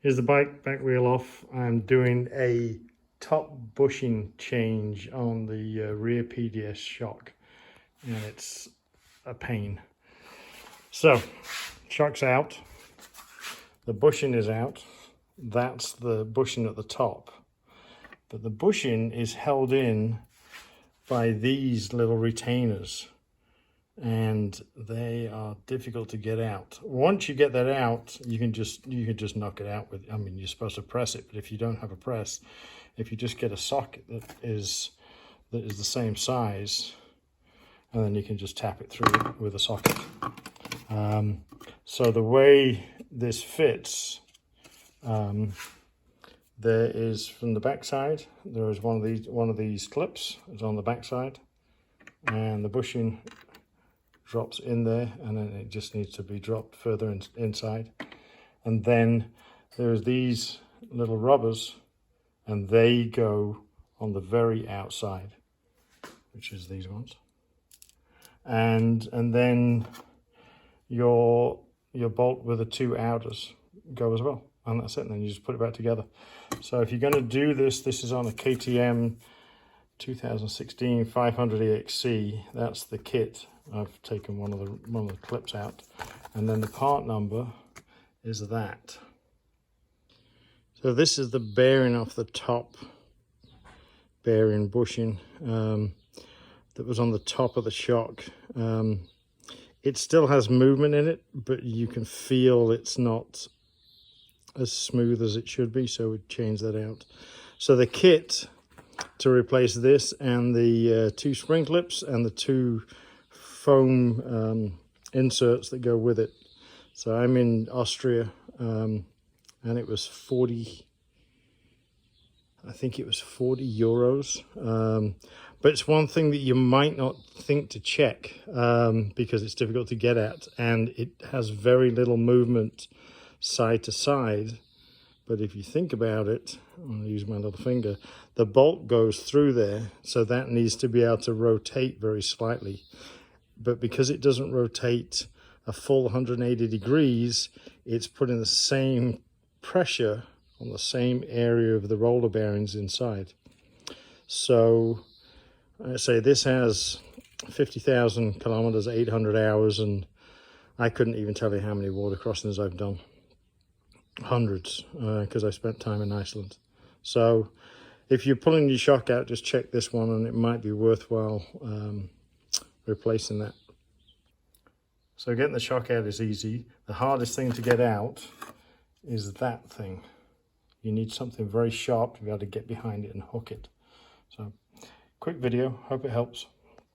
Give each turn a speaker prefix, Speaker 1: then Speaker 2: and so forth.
Speaker 1: Here's the back wheel off. I'm doing a top bushing change on the rear PDS shock, and it's a pain. So, shock's out, the bushing is out. That's the bushing at the top, but the bushing is held in by these little retainers, and they are difficult to get out. Once you get that out, you can just knock it out with, I mean, you're supposed to press it, but if you don't have a press, if you just get a socket that is the same size, and then you can just tap it through with a socket. So the way this fits, there is, from the back side, there is one of these clips. It's on the back side, and the bushing drops in there, and then it just needs to be dropped further inside. And then there's these little rubbers, and they go on the very outside, which is these ones. And then your bolt with the two outers go as well, and that's it. And then you just put it back together. So if you're going to do this, this is on a KTM 2016 500 EXC. That's the kit. I've taken one of the clips out, and then the part number is that. So this is the bearing off the top bearing bushing that was on the top of the shock. It still has movement in it, but you can feel it's not as smooth as it should be, so we change that out. So the kit to replace this and the two spring clips and the two foam inserts that go with it. So I'm in Austria, and it was 40, I think it was 40 euros. But it's one thing that you might not think to check because it's difficult to get at, and it has very little movement side to side. But if you think about it, I'm going to use my little finger, the bolt goes through there, so that needs to be able to rotate very slightly. But because it doesn't rotate a full 180 degrees, it's putting the same pressure on the same area of the roller bearings inside. So I say this has 50,000 kilometers, 800 hours, and I couldn't even tell you how many water crossings I've done. Hundreds, because I spent time in Iceland. So if you're pulling your shock out, just check this one, and it might be worthwhile replacing that. So getting the shock out is easy. The hardest thing to get out is that thing. You need something very sharp to be able to get behind it and hook it. So quick video, hope it helps.